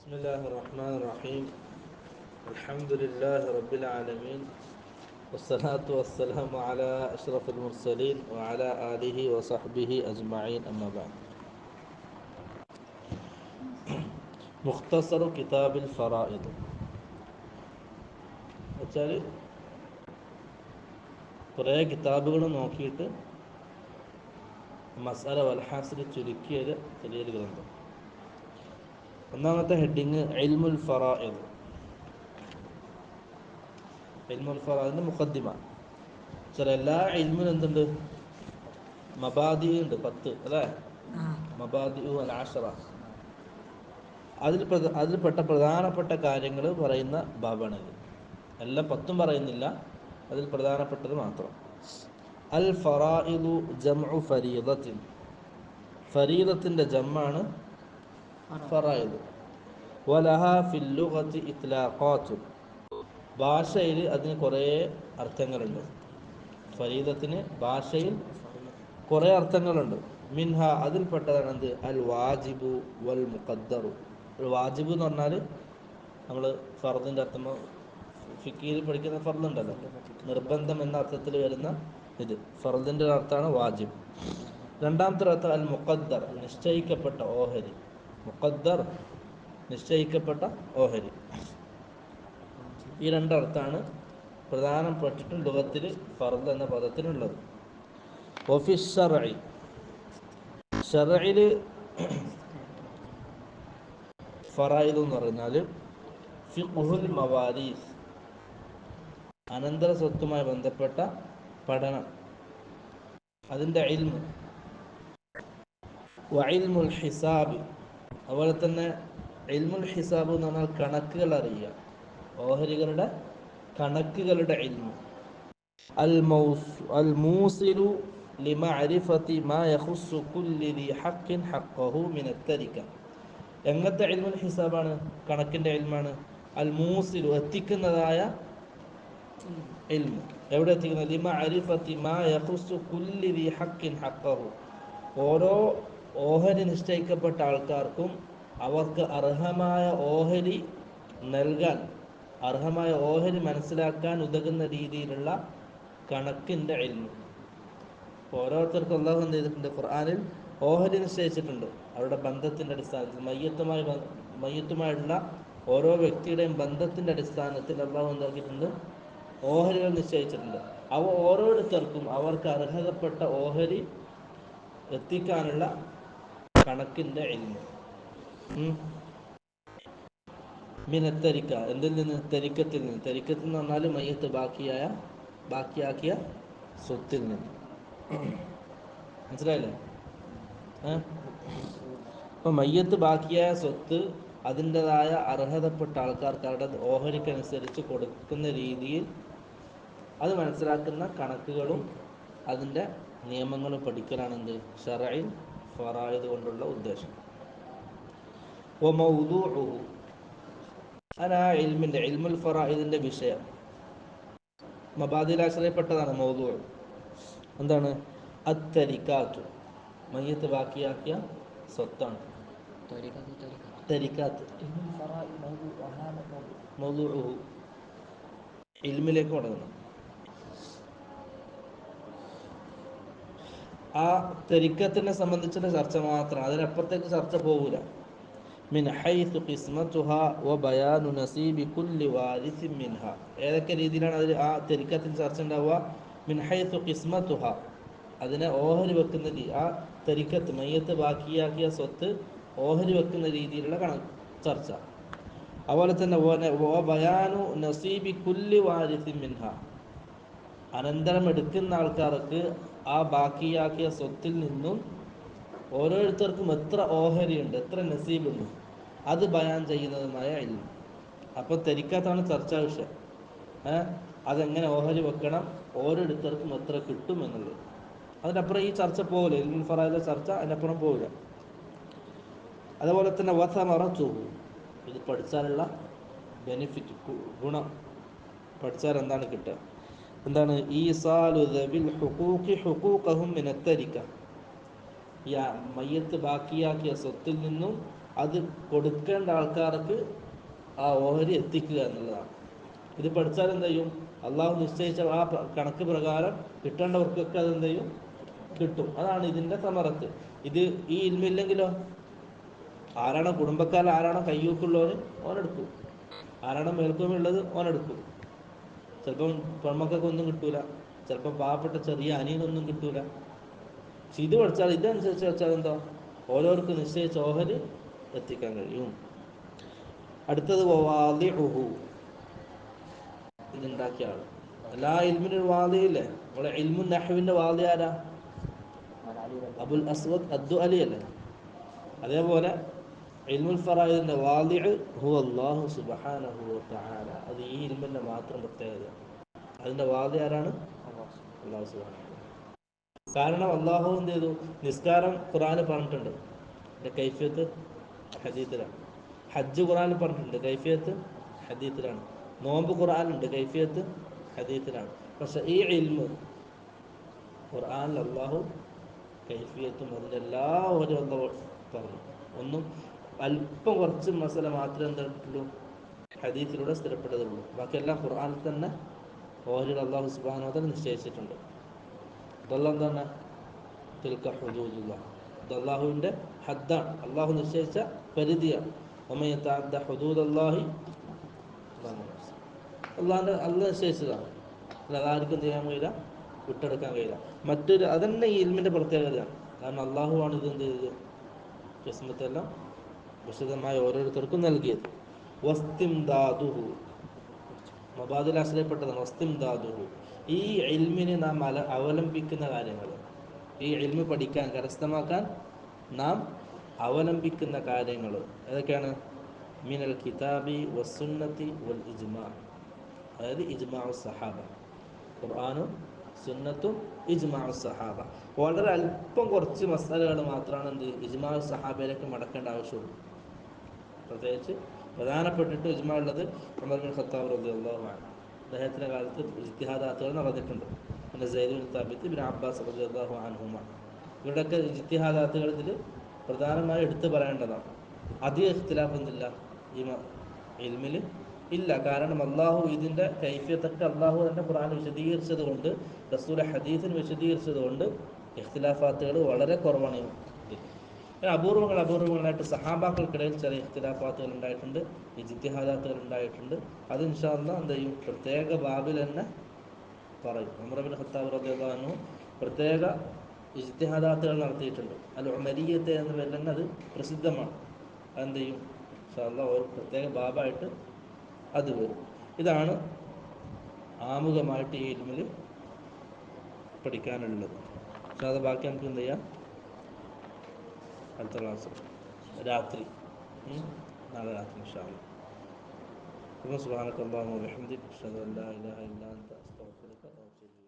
بسم الله الرحمن الرحيم. الحمد لله رب العالمين، والصلاة والسلام على أشرف المرسلين وعلى آله وصحبه أجمعين. أما بعد. മുഖ്തസറു കിതാബിൽ ഫറായിദ് വെച്ചാൽ കുറേ കിതാബുകൾ നോക്കിയിട്ട് മസാല വൽഹാസിൽ ചുരുക്കിയത് ചെറിയൊരു ഗ്രന്ഥം. ഒന്നാമത്തെ ഹെഡിങ് ഇൽമുൽ ഫറായിദ്. ഇൽമുൽ ഫറായിദിൻ്റെ മുഖദ്ദിമ. ചില എല്ലാ ഇൽമിനും എന്തുണ്ട്? മബാദി ഉണ്ട്, 10 അല്ലേ? മബാദി അൽ ആശറ. അതിൽപ്പെട്ട പ്രധാനപ്പെട്ട കാര്യങ്ങൾ പറയുന്ന ബാബാണിത്. എല്ലാം 10 പറയുന്നില്ല, അതിൽ പ്രധാനപ്പെട്ടത് മാത്രം. അൽ ഫറായിദു ജംഉ ഫരീദത്തിൻ. ഫരീദത്തിൻ്റെ ജമ്മാണ് ഫറായിദ്. വലഹ ഫിൽ ലുഗതി ഇത്ലാഖാത്തു. ഭാഷയിൽ അതിന് കുറേ അർത്ഥങ്ങളുണ്ട്. ഫരീദത്തിന് ഭാഷയിൽ കുറേ അർത്ഥങ്ങളുണ്ട്. മിൻഹ, അതിൽപ്പെട്ടതാണ് എന്ത്? അൽ വാജിബു വൽ മുഖദ്ദറു. വാജിബ് എന്ന് പറഞ്ഞാൽ നമ്മൾ ഫർദിൻ്റെ അർത്ഥം ഫിക്കിയിൽ പഠിക്കുന്ന ഫർദുണ്ടല്ലോ, നിർബന്ധം എന്ന അർത്ഥത്തിൽ വരുന്ന ഇത് ഫർദിൻ്റെ അർത്ഥമാണ് വാജിബ്. രണ്ടാമത്തെ അർത്ഥം അൽ മുഖദ്ദർ, നിശ്ചയിക്കപ്പെട്ട ഓഹരി. മുഖദ്ദർ, നിശ്ചയിക്കപ്പെട്ട ഓഹരി. ഈ രണ്ടർത്ഥമാണ് പ്രധാനപ്പെട്ടിട്ടും ലുഗത്തിൽ ഫർദ് എന്ന പദത്തിനുള്ളത്. വഫി ശർഇ, ശർഇൽ ഫറായിദ് എന്ന് പറഞ്ഞാൽ ഫിഖ്ഹുൽ മവാരീസ്, അനന്തര സ്വത്തുമായി ബന്ധപ്പെട്ട പഠനം, അതിൻ്റെ ഇൽമ്. വഇൽമുൽ ഹിസാബ്, അതുപോലെ തന്നെ ഇൽമുൽ ഹിസാബ് എന്ന് പറഞ്ഞാൽ കണക്കുകൾ അറിയുക, ഓഹരികളുടെ കണക്കുകളുടെ ഇൽമ്. അൽ മൂസിലു ലിമഅരിഫത്തി മാ യഖുസ്സു കുല്ലി ദി ഹഖ്ഖിൻ ഹഖ്ഖഹു മിന തരിക. എങ്ങനത്തെ ഇൽമുൽ ഹിസാബാണ്? കണക്കിൻ്റെ ഇൽമാണ്. അൽ മൂസിലു, എത്തിക്കുന്നതായ ഇൽമ്. എവിടെ എത്തിക്കുന്നത്? ലിമഅരിഫത്തി മാ യഖുസ്സു കുല്ലി ദി ഹഖ്ഖിൻ ഹഖ്ഖഹു. ഓരോ ഓഹരി നിശ്ചയിക്കപ്പെട്ട ആൾക്കാർക്കും അവർക്ക് അർഹമായ ഓഹരി നൽകാൻ, അർഹമായ ഓഹരി മനസ്സിലാക്കാൻ ഉതകുന്ന രീതിയിലുള്ള കണക്കിൻ്റെ ഇൽമ്. ഓരോരുത്തർക്കും അല്ലാഹു എന്ത് ചെയ്തിട്ടുണ്ട്? ഖുർആനിൽ ഓഹരി നിശ്ചയിച്ചിട്ടുണ്ട്. അവരുടെ ബന്ധത്തിൻ്റെ അടിസ്ഥാനത്തിൽ, മയ്യത്തുമായുള്ള ഓരോ വ്യക്തിയുടെയും ബന്ധത്തിൻ്റെ അടിസ്ഥാനത്തിൽ അല്ലാഹു എന്താക്കിയിട്ടുണ്ട്? ഓഹരികൾ നിശ്ചയിച്ചിട്ടുണ്ട്. അവ ഓരോരുത്തർക്കും അവർക്ക് അർഹതപ്പെട്ട ഓഹരി എത്തിക്കാനുള്ള കണക്കിൻ്റെ ഇൽമ്. മിനത്തരിക്ക, എന്തിൽ നിന്ന്? തെരിക്കത്തിൽ നിന്ന്. തെരിക്കത്തിൽ എന്ന് പറഞ്ഞാൽ മയ്യത്ത് ബാക്കിയാക്കിയ സ്വത്തിൽ നിന്ന്. മനസ്സിലായില്ലേ? അപ്പം മയ്യത്ത് ബാക്കിയായ സ്വത്ത് അതിൻ്റെതായ അർഹതപ്പെട്ട ആൾക്കാർക്ക് അവരുടെ ഓഹരിക്കനുസരിച്ച് കൊടുക്കുന്ന രീതിയിൽ അത് മനസ്സിലാക്കുന്ന കണക്കുകളും അതിൻ്റെ നിയമങ്ങളും പഠിക്കലാണ് എന്ത്? ശർഇൽ ഫറായിദ് കൊണ്ടുള്ള ഉദ്ദേശം. വമൗദൂഉഹു, അതാ ഇൽമിൻ്റെ, ഇൽമുൽ ഫറായിദിൻ്റെ വിഷയം മബാദിൽ ആശ്രയപ്പെട്ടതാണ്. മൗദൂഉ എന്താണ്? അത്തരിക്കാത്ത്, മയ്യത്ത് ബാക്കിയാക്കിയ സ്വത്താണ് തരിക്കാത്ത്. മൗദൂഉഹു, ഇൽമിലേക്ക് തുടങ്ങണം. ആ തെരിക്കത്തിനെ സംബന്ധിച്ചുള്ള ചർച്ച മാത്രം, അതിനപ്പുറത്തേക്ക് ചർച്ച പോകൂല. മിൻ ഹൈസു ഖിസ്മതുഹാ വ ബയാനു നസീബി കുല്ലി വാരിസിൻ മിൻഹാ. ഏതൊക്കെ രീതിയിലാണ് അതിൽ ആ തെരിക്കത്തിൽ ചർച്ച ഉണ്ടാവുക? മിൻ ഹൈസു ഖിസ്മതുഹാ, അതിനെ ഓഹരി വെക്കുന്ന ആ തെരിക്കത്ത്, മയ്യത്ത് ബാക്കിയാക്കിയ സ്വത്ത് ഓഹരി വെക്കുന്ന രീതിയിലുള്ള ചർച്ച. അതുപോലെ തന്നെ വ ബയാനു നസീബി കുല്ലി വാരിസിൻ മിൻഹാ, അനന്തരം എടുക്കുന്ന ആൾക്കാർക്ക് ആ ബാക്കിയാക്കിയ സ്വത്തിൽ നിന്നും ഓരോരുത്തർക്കും എത്ര ഓഹരിയുണ്ട്, എത്ര നസീബുണ്ട്, അത് ബയാൻ ചെയ്യുന്നതുമായ ഇൽമ്. അപ്പോൾ തെരിക്കത്താണ് ചർച്ചാ വിഷയം. അതെങ്ങനെ ഓഹരി വെക്കണം, ഓരോരുത്തർക്കും എത്ര കിട്ടും എന്നുള്ളത്. അതിനപ്പുറം ഈ ചർച്ച പോകില്ല. ഇൽമുൽ ഫറായിദിലെ ചർച്ച അതിനപ്പുറം പോകില്ല. അതുപോലെ തന്നെ വസമറതുഹു, ഇത് പഠിച്ചാലുള്ള ബെനിഫിറ്റ്, ഗുണം, പഠിച്ചാൽ എന്താണ് കിട്ടുക? എന്താണ്? ഈസാലു ദവിൽ ഹുഖൂഖി ഹുഖൂഖഹും മിനത്തരിക. ഈ മയ്യത്ത് ബാക്കിയാക്കിയ സ്വത്തിൽ നിന്നും അത് കൊടുക്കേണ്ട ആൾക്കാർക്ക് ആ ഓഹരി എത്തിക്കുക എന്നുള്ളതാണ്. ഇത് പഠിച്ചാൽ എന്ത് ചെയ്യും? അള്ളാഹു നിശ്ചയിച്ച ആ കണക്ക് പ്രകാരം കിട്ടേണ്ടവർക്കൊക്കെ അതെന്ത് ചെയ്യും? കിട്ടും. അതാണ് ഇതിൻ്റെ സമറത്ത്. ഇത് ഈ ഇൽമില്ലെങ്കിലോ ആരാണോ കുടുംബക്കാരൻ, ആരാണോ കയ്യൂക്കുള്ളവർ ഓനെടുക്കും, ആരാണോ മേൽക്കോമുള്ളത് ഓനെടുക്കും. ചിലപ്പം പെൺമക്കൾക്ക് ഒന്നും കിട്ടൂല, ചിലപ്പം പാവപ്പെട്ട ചെറിയ അനിയനൊന്നും കിട്ടൂല. പക്ഷെ ഇത് പഠിച്ചാൽ ഇതനുസരിച്ച് വെച്ചാൽ എന്തോ ഓരോരുത്തർക്ക് നിശ്ചയിച്ച ഓഹരി എത്തിക്കാൻ കഴിയും. അടുത്തത് വാദിഉഹു, ഇതുണ്ടാക്കിയ ആൾ. എല്ലാ ഇൽമിനും ഒരു വാദിയില്ലേ? നമ്മളെ ഇൽമു നഹ്വിന്റെ വാദി ആരാ? അബുൽ അസ്വദ് അദ്ദുഅലി അല്ലേ? അതേപോലെ ഇൽമുൽ ഫറായിദിന്റെ വാദി ഹുവ അല്ലാഹു സുബ്ഹാനഹു വ തആല. അത് ഈ ഇൽമിന്റെ മാത്രം പ്രത്യേകത. അതിന്റെ വാദി ആരാണ്? അല്ലാഹു സുബ്ഹാനഹു. കാരണം അള്ളാഹു എന്ത് ചെയ്തു? നിസ്കാരം ഖുർആനിൽ പറഞ്ഞിട്ടുണ്ട്, അതിന്റെ കൈഫിയത്ത് ഹദീസിലാണ്. ഹജ്ജ് ഖുർആനിൽ പറഞ്ഞിട്ടുണ്ട്, കൈഫിയത്ത് ഹദീസിലാണ്. നോമ്പ് ഖുർആനിലുണ്ട്, കൈഫിയത്ത് ഹദീസിലാണ്. പക്ഷെ ഈ ഇൽമ് ഖുർആനിൽ അള്ളാഹു കൈഫിയത്തും അതിൻ്റെ എല്ലാ ഓരോ പറഞ്ഞു. ഒന്നും അല്പം കുറച്ച് മസല മാത്രമേ എന്തായിട്ടുള്ളൂ ഹദീസിലൂടെ സ്ഥിരപ്പെട്ടതുള്ളൂ. ബാക്കിയെല്ലാം ഖുർആനിൽ തന്നെ ഓരോ അള്ളാഹു സുബ്ഹാനഹു വ തആല നിശ്ചയിച്ചിട്ടുണ്ട്. ഇതെല്ലാം എന്താണ്? തിൽക ഹുദൂദുല്ലാഹ്. ഇത് അള്ളാഹുവിൻ്റെ ഹദ്ദാണ്, അള്ളാഹു നിശ്ചയിച്ച പരിധിയാണ്. വമൻ യതഅദ്ദ ഹുദൂദല്ലാഹി അള്ളാഹുവിൻ്റെ അള്ളാഹ് നിശ്ചയിച്ചതാണ്. അല്ലാതെ ആർക്കും ചെയ്യാൻ കഴിയില്ല, വിട്ടെടുക്കാൻ കഴിയില്ല. മറ്റൊരു അതന്നെ ഈ ഇൽമിൻ്റെ പ്രത്യേകതയാണ്. കാരണം അള്ളാഹുവാണ് ഇതെന്ത് ചെയ്തത്? കിസ്മത്തെല്ലാം വിശദമായി ഓരോരുത്തർക്കും നൽകിയത്. വസ്തിംദാദുഹു, മബാദിൽ ആശ്രയപ്പെട്ടതാണ്. വസ്തിംദാദുഹു, ഈ ഇൽമിനെ നാം അവലംബിക്കുന്ന കാര്യങ്ങൾ, ഈ ഇൽമ് പഠിക്കാൻ കരസ്ഥമാക്കാൻ നാം അവലംബിക്കുന്ന കാര്യങ്ങൾ ഏതൊക്കെയാണ്? മിനൽ കിതാബി വസ്സുന്നതി വൽ ഇജ്മാ, അതായത് ഇജ്മാഉ സഹാബ, ഖുർആനും സുന്നത്തും ഇജ്മാഉ സഹാബ. വളരെ അല്പം കുറച്ച് മസാലകൾ മാത്രമാണ് എന്ത് ഇജ്മാഉ സഹാബയിലേക്ക് മടക്കേണ്ട ആവശ്യമുള്ളൂ. പ്രത്യേകിച്ച് പ്രധാനപ്പെട്ടിട്ട് ഇജ്മാ ഉള്ളത് ഉമർ ബിൻ ഖത്താബ് റളിയല്ലാഹു അൻഹു, അദ്ദേഹത്തിൻ്റെ കാലത്ത് ഇജ്തിഹാദാത്തുകൾ നടന്നിട്ടുണ്ട്. പിന്നെ Syed bin Sabith, Ibn Abbas റളിയല്ലാഹു അൻഹുമ, ഇവരുടെയൊക്കെ ഇജ്തിഹാദാത്തുകൾ ഇതിൽ പ്രധാനമായി എടുത്തു പറയേണ്ടതാണ്. അധികം ഇഖ്തിലാഫ് എന്തില്ല ഈ ഇൽമിൽ ഇല്ല. കാരണം അള്ളാഹു ഇതിൻ്റെ കൈഫിയത്തൊക്കെ അള്ളാഹു തന്നെ ഖുർആൻ വിശദീകരിച്ചത് കൊണ്ട്, റസൂൽ ഹദീസിന് വിശദീകരിച്ചത് കൊണ്ട് ഇഖ്തിലാഫാത്തുകൾ വളരെ കുറവാണ്. അപൂർവങ്ങളായിട്ട് സഹാബാക്കൾക്കിടയിൽ ചില ഇഖ്തിലാഫാത്തുകൾ ഉണ്ടായിട്ടുണ്ട്, ഇജ്തിഹാദാത്തുകൾ ഉണ്ടായിട്ടുണ്ട്. അത് ഇൻഷാ അല്ലാഹ് എന്ത് ചെയ്യും? പ്രത്യേക ബാബിൽ തന്നെ പറയും. ഉമർ ബിൻ ഖത്താബ് റളിയല്ലാഹു അൻഹു പ്രത്യേക ഇജ്തിഹാദാത്തുകൾ നടത്തിയിട്ടുണ്ട്. അൽ ഉമരിയ്യത്ത് എന്ന പേരിൽ തന്നെ അത് പ്രസിദ്ധമാണ്. അതെന്ത് ചെയ്യും? ഇൻഷാ അല്ലാഹ് ഒരു പ്രത്യേക ബാബായിട്ട് അത് വരും. ഇതാണ് ആമുഖമായിട്ട് ഈ ഇൽമിൽ പഠിക്കാനുള്ളത്. പക്ഷേ അത് ബാക്കി നമുക്ക് എന്ത് ചെയ്യാം? അടുത്ത ക്ലാസ് രാത്രി, നാളെ രാത്രി ഇൻഷാ അല്ലാഹ്. സുബ്ഹാനക അല്ലാഹുമ്മ വബിഹംദിക അഷ്ഹദു അൻ ലാ ഇലാഹ ഇല്ലാ അൻത അസ്തഗ്ഫിറുക വ അത്തൂബു ഇലൈക്.